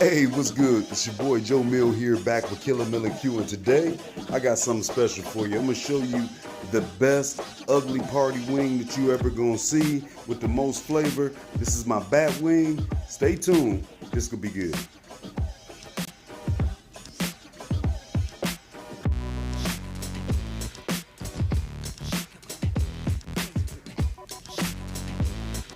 Hey, what's good? It's your boy Joe Mill here, back with Killer Miller Q, and today I got something special for you. I'm gonna show you the best ugly party wing that you ever gonna see with the most flavor. This is my bat wing. Stay tuned. This could be good.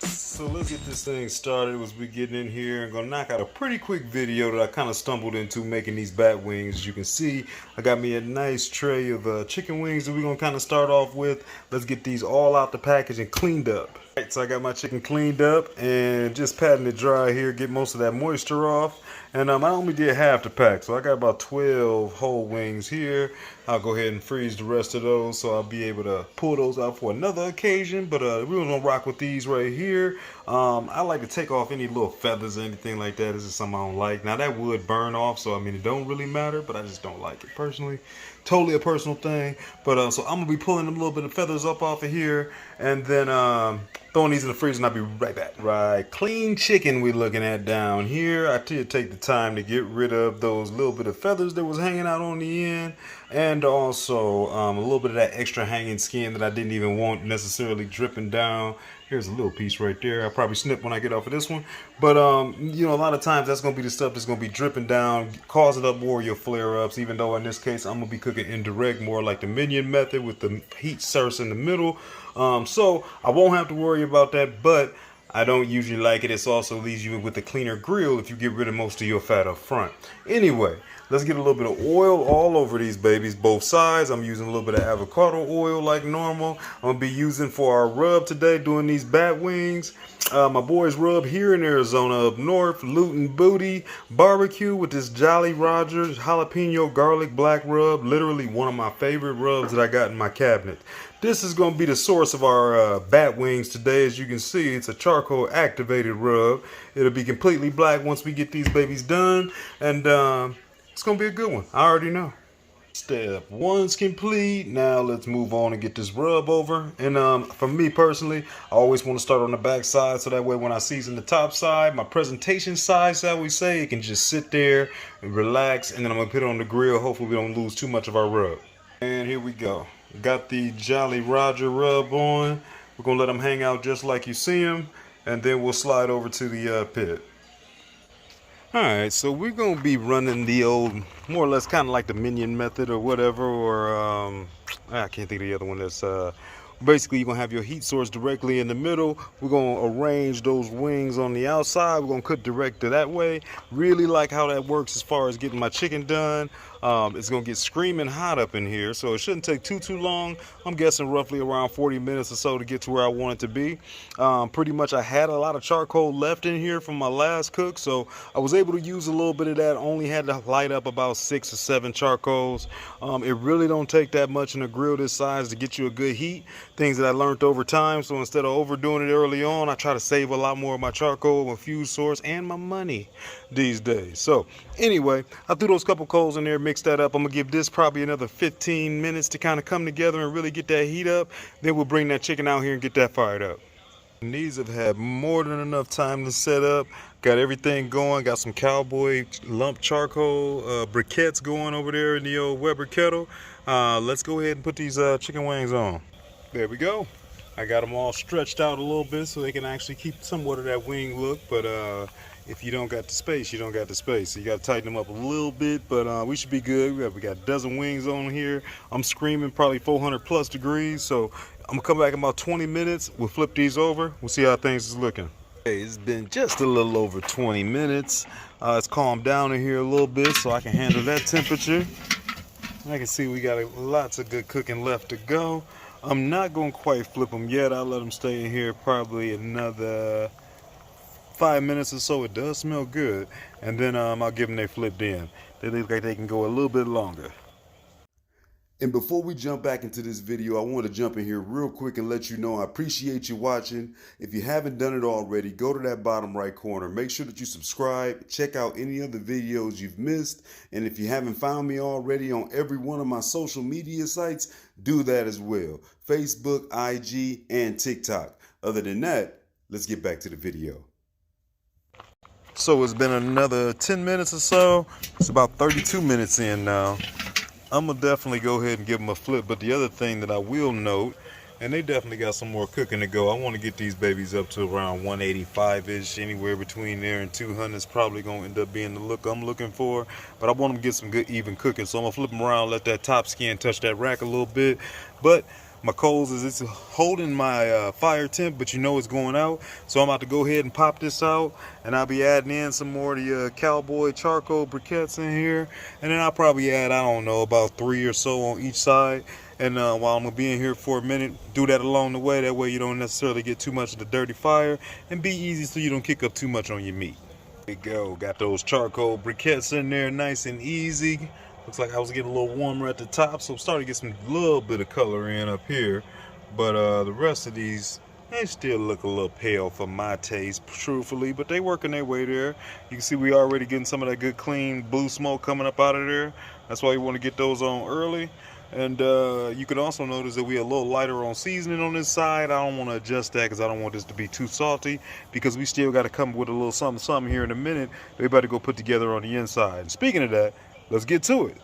So let's get this thing started as we get in here. I'm gonna knock out a pretty quick video that I kind of stumbled into making these bat wings. As you can see, I got me a nice tray of chicken wings that we're gonna kind of start off with. Let's get these all out the package and cleaned up. All right, so I got my chicken cleaned up and just patting it dry here, get most of that moisture off. And I only did half the pack, so I got about 12 whole wings here. I'll go ahead and freeze the rest of those, so I'll be able to pull those out for another occasion. But we're gonna rock with these right here. I like to take off any little feathers or anything like that. This is something I don't like. Now that would burn off, so I mean it don't really matter, but I just don't like it personally. Totally a personal thing. But so I'm gonna be pulling a little bit of feathers up off of here, and then throwing these in the freezer, and I'll be right back. Right, clean chicken we're looking at down here. I did take the time to get rid of those little bit of feathers that was hanging out on the end, and also a little bit of that extra hanging skin that I didn't even want necessarily dripping down. Here's a little piece right there. I'll probably snip when I get off of this one. But, you know, a lot of times that's going to be the stuff that's going to be dripping down, causing up more of your flare-ups, even though in this case I'm going to be cooking indirect, more like the minion method with the heat source in the middle. So I won't have to worry about that, but I don't usually like it. It also leaves you with a cleaner grill if you get rid of most of your fat up front. Anyway, let's get a little bit of oil all over these babies, both sides. I'm using a little bit of avocado oil like normal. I'm gonna be using for our rub today, doing these bat wings. My boys rub here in Arizona up north, Lootin' Booty barbecue with this Jolly Rogers jalapeno garlic black rub. Literally one of my favorite rubs that I got in my cabinet. This is going to be the source of our bat wings today. As you can see, it's a charcoal activated rub. It'll be completely black once we get these babies done, and it's going to be a good one. I already know. Step one's complete. Now let's move on and get this rub over. And for me personally, I always want to start on the back side, so that way when I season the top side, my presentation side, shall we say, it can just sit there and relax, and then I'm going to put it on the grill. Hopefully we don't lose too much of our rub. And here we go. Got the Jolly Roger rub on. We're going to let them hang out just like you see them, and then we'll slide over to the pit. Alright, so we're going to be running the old, more or less kind of like the minion method or whatever, or I can't think of the other one. That's basically you're going to have your heat source directly in the middle. We're going to arrange those wings on the outside. We're going to cook direct to that way. Really like how that works as far as getting my chicken done. It's going to get screaming hot up in here, so it shouldn't take too long. I'm guessing roughly around 40 minutes or so to get to where I want it to be. Pretty much I had a lot of charcoal left in here from my last cook, so I was able to use a little bit of that. Only had to light up about 6 or 7 charcoals. It really don't take that much in a grill this size to get you a good heat. Things that I learned over time, so instead of overdoing it early on, I try to save a lot more of my charcoal, my fuse source, and my money these days. So anyway, I threw those couple coals in there, mixed that up. I'm gonna give this probably another 15 minutes to kind of come together and really get that heat up. Then we'll bring that chicken out here and get that fired up. And these have had more than enough time to set up. Got everything going. Got some cowboy lump charcoal briquettes going over there in the old Weber Kettle. Let's go ahead and put these chicken wings on. There we go. I got them all stretched out a little bit so they can actually keep somewhat of that wing look, but if you don't got the space, you don't got the space. So you got to tighten them up a little bit, but we should be good. We got a dozen wings on here. I'm screaming probably 400 plus degrees, so I'm gonna come back in about 20 minutes. We'll flip these over. We'll see how things is looking. Hey, it's been just a little over 20 minutes. It's calmed down in here a little bit so I can handle that temperature. I can see we got lots of good cooking left to go. I'm not going to quite flip them yet. I'll let them stay in here probably another 5 minutes or so. It does smell good. And then I'll give them their flipped in. They look like they can go a little bit longer. And before we jump back into this video, I want to jump in here real quick and let you know I appreciate you watching. If you haven't done it already, go to that bottom right corner. Make sure that you subscribe. Check out any other videos you've missed. And if you haven't found me already on every one of my social media sites, do that as well. Facebook, IG, and TikTok. Other than that, let's get back to the video. So it's been another 10 minutes or so. It's about 32 minutes in now. I'm gonna definitely go ahead and give them a flip. But the other thing that I will note, and they definitely got some more cooking to go. I want to get these babies up to around 185-ish, anywhere between there and 200 is probably gonna end up being the look I'm looking for. But I want them to get some good even cooking, so I'm gonna flip them around, let that top skin touch that rack a little bit. But my coals it's holding my fire temp, but you know it's going out. So I'm about to go ahead and pop this out, and I'll be adding in some more of the cowboy charcoal briquettes in here, and then I'll probably add, I don't know, about 3 or so on each side. And while I'm gonna be in here for a minute, do that along the way. That way you don't necessarily get too much of the dirty fire, and be easy so you don't kick up too much on your meat. There we go. Got those charcoal briquettes in there, nice and easy. Looks like I was getting a little warmer at the top, so I'm starting to get some little bit of color in up here. But the rest of these, they still look a little pale for my taste, truthfully, but they working their way there. You can see we already getting some of that good clean blue smoke coming up out of there. That's why you want to get those on early. And you can also notice that we are a little lighter on seasoning on this side. I don't want to adjust that because I don't want this to be too salty, because we still got to come with a little something here in a minute. We better go put together on the inside. And speaking of that, let's get to it.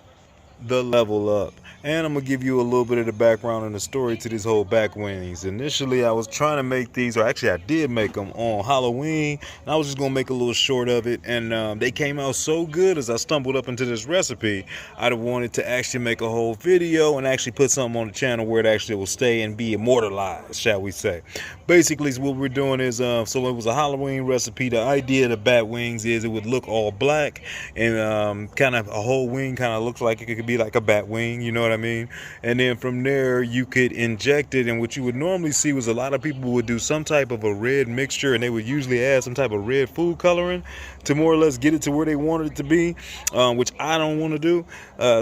The level up. And I'm gonna give you a little bit of the background and the story to these whole back wings. Initially I was trying to make these, or actually I did make them on Halloween, and I was just gonna make a little short of it, and they came out so good as I stumbled up into this recipe. I'd wanted to actually make a whole video and actually put something on the channel where it actually will stay and be immortalized, shall we say. Basically what we're doing is, so it was a Halloween recipe. The idea of the bat wings is it would look all black, and kind of a whole wing kind of looks like it could be like a bat wing, you know what I mean? And then from there you could inject it, and what you would normally see was a lot of people would do some type of a red mixture, and they would usually add some type of red food coloring to more or less get it to where they wanted it to be, which I don't want to do.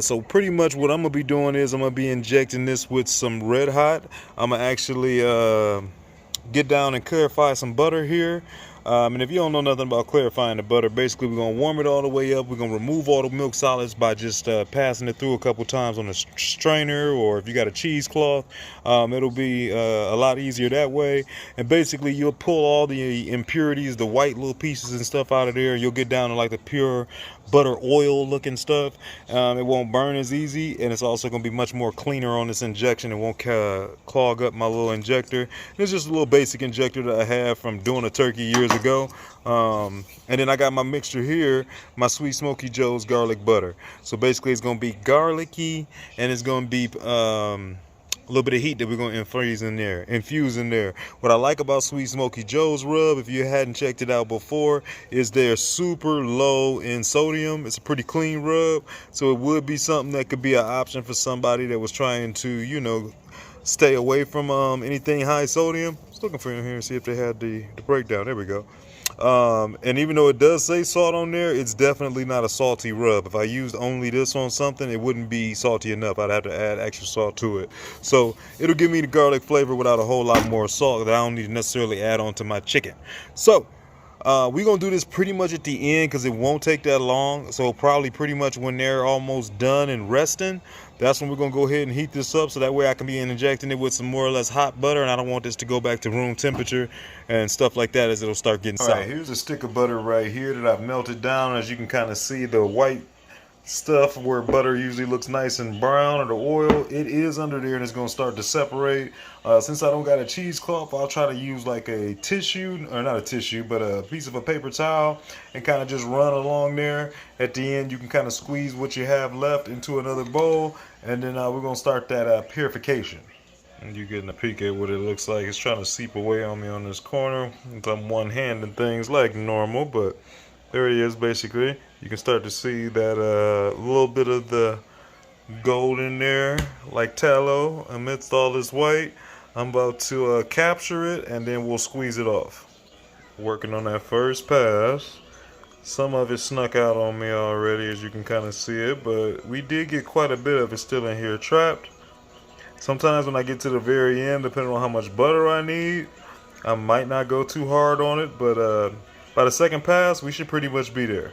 So pretty much what I'm gonna be doing is I'm gonna be injecting this with some red hot. I'm gonna actually get down and clarify some butter here. And if you don't know nothing about clarifying the butter, basically we're going to warm it all the way up. We're going to remove all the milk solids by just passing it through a couple times on a strainer, or if you got a cheesecloth, it'll be a lot easier that way. And basically you'll pull all the impurities, the white little pieces and stuff out of there. You'll get down to like the pure butter oil looking stuff. It won't burn as easy, and it's also going to be much more cleaner on this injection. It won't clog up my little injector. It's just a little basic injector that I have from doing a turkey years ago. And then I got my mixture here, my Sweet Smoky Joe's garlic butter. So basically it's going to be garlicky, and it's going to be a little bit of heat that we're going to infuse in there. What I like about Sweet Smoky Joe's rub, if you hadn't checked it out before, is they're super low in sodium. It's a pretty clean rub, so it would be something that could be an option for somebody that was trying to, you know, stay away from anything high sodium. I was looking for in here and see if they had the breakdown. There we go. And even though it does say salt on there, it's definitely not a salty rub. If I used only this on something, it wouldn't be salty enough. I'd have to add extra salt to it. So it'll give me the garlic flavor without a whole lot more salt that I don't need to necessarily add on to my chicken. So we're going to do this pretty much at the end because it won't take that long. So probably pretty much when they're almost done and resting, that's when we're going to go ahead and heat this up, so that way I can be injecting it with some more or less hot butter, and I don't want this to go back to room temperature and stuff like that as it'll start getting sour. All right, here's a stick of butter right here that I've melted down. As you can kind of see, the white stuff where butter usually looks nice and brown, or the oil, it is under there and it's going to start to separate. Since I don't got a cheesecloth, I'll try to use like a tissue, or not a tissue, but a piece of a paper towel, and kind of just run along there. At the end you can kind of squeeze what you have left into another bowl, and then we're going to start that purification. And you're getting a peek at what it looks like. It's trying to seep away on me on this corner. I'm one-handing things like normal, but there it is. Basically you can start to see that little bit of the gold in there, like tallow amidst all this white. I'm about to capture it, and then we'll squeeze it off. Working on that first pass. Some of it snuck out on me already, as you can kind of see it, but we did get quite a bit of it still in here trapped. Sometimes when I get to the very end, depending on how much butter I need, I might not go too hard on it, but by the second pass, we should pretty much be there.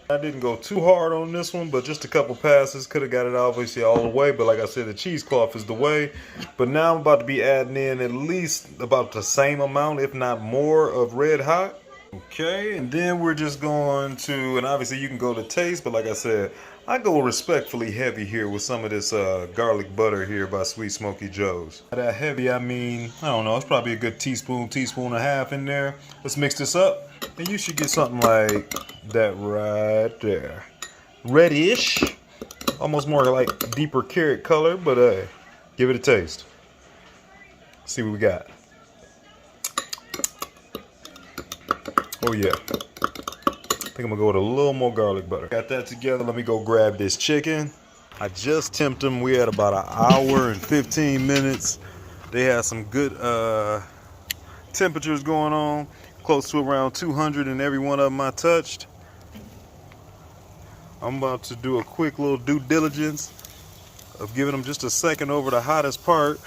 I didn't go too hard on this one, but just a couple passes. Could have got it obviously all the way, but like I said, the cheesecloth is the way. But now I'm about to be adding in at least about the same amount, if not more, of red hot. Okay, and then we're just going to, and obviously you can go to taste, but like I said, I go respectfully heavy here with some of this garlic butter here by Sweet Smoky Joe's. By that heavy, I mean, I don't know, it's probably a good teaspoon, teaspoon and a half in there. Let's mix this up, and you should get something like that right there. Reddish, almost more like deeper carrot color, but give it a taste. See what we got. Oh yeah. I think I'm gonna go with a little more garlic butter. Got that together. Let me go grab this chicken. I just temped them. We had about an hour and 15 minutes. They had some good temperatures going on, close to around 200 in every one of them I touched. I'm about to do a quick little due diligence of giving them just a second over the hottest part.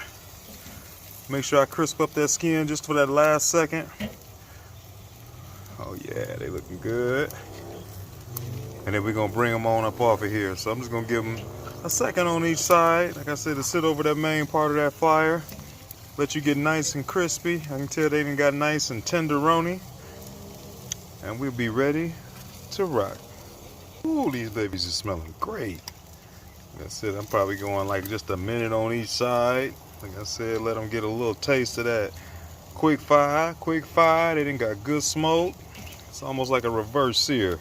Make sure I crisp up that skin just for that last second. Oh yeah, they looking good. And then we're gonna bring them on up off of here. So I'm just gonna give them a second on each side. Like I said, to sit over that main part of that fire. Let you get nice and crispy. I can tell they done got nice and tenderoni. And we'll be ready to rock. Ooh, these babies are smelling great. Like I said, I'm probably going like just a minute on each side. Like I said, let them get a little taste of that quick fire, quick fire. They done got good smoke. It's almost like a reverse sear.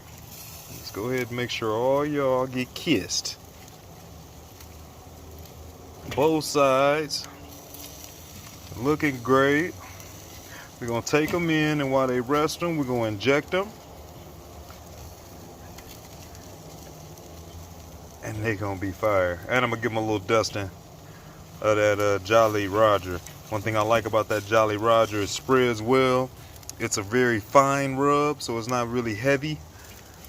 Let's go ahead and make sure all y'all get kissed. Both sides. Looking great. We're going to take them in, and while they rest them, we're going to inject them. And they're going to be fire. And I'm going to give them a little dusting of that Jolly Roger. One thing I like about that Jolly Roger, it spreads well. It's a very fine rub, so it's not really heavy.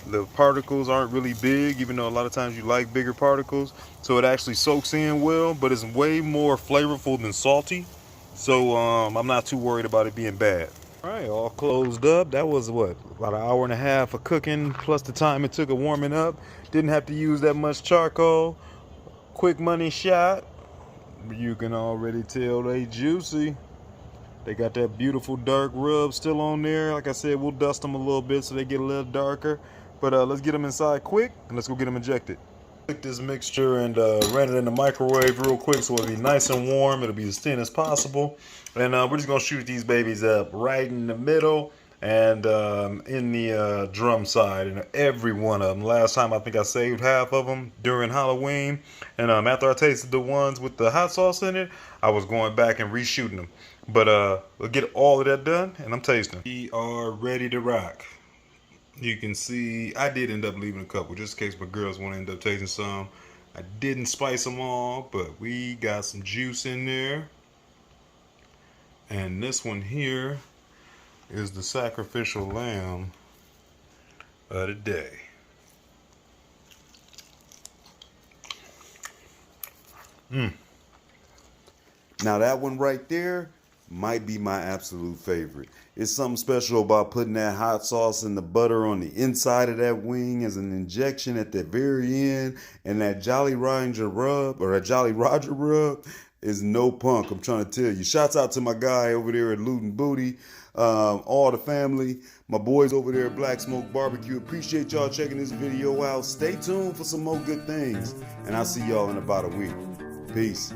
The particles aren't really big, even though a lot of times you like bigger particles. So it actually soaks in well, but it's way more flavorful than salty. So I'm not too worried about it being bad. All right, all closed up. That was what, about an hour and a half of cooking, plus the time it took of warming up. Didn't have to use that much charcoal. Quick money shot. You can already tell they juicy. They got that beautiful dark rub still on there. Like I said, we'll dust them a little bit so they get a little darker. But let's get them inside quick, and let's go get them injected. Take this mixture and ran it in the microwave real quick so it'll be nice and warm. It'll be as thin as possible. And we're just going to shoot these babies up right in the middle and in the drum side. And every one of them. Last time I think I saved half of them during Halloween. And after I tasted the ones with the hot sauce in it, I was going back and reshooting them. But we'll get all of that done, and I'm tasting. We are ready to rock. You can see I did end up leaving a couple just in case my girls want to end up tasting some. I didn't spice them all, but we got some juice in there. And this one here is the sacrificial lamb of the day. Now that one right there might be my absolute favorite. It's something special about putting that hot sauce and the butter on the inside of that wing as an injection at the very end, and that Jolly Roger rub, or a Jolly Roger rub, is no punk. I'm trying to tell you. Shouts out to my guy over there at Lootin' Booty, all the family, my boys over there at Black Smoke Barbecue. Appreciate y'all checking this video out. Stay tuned for some more good things, and I'll see y'all in about a week. Peace.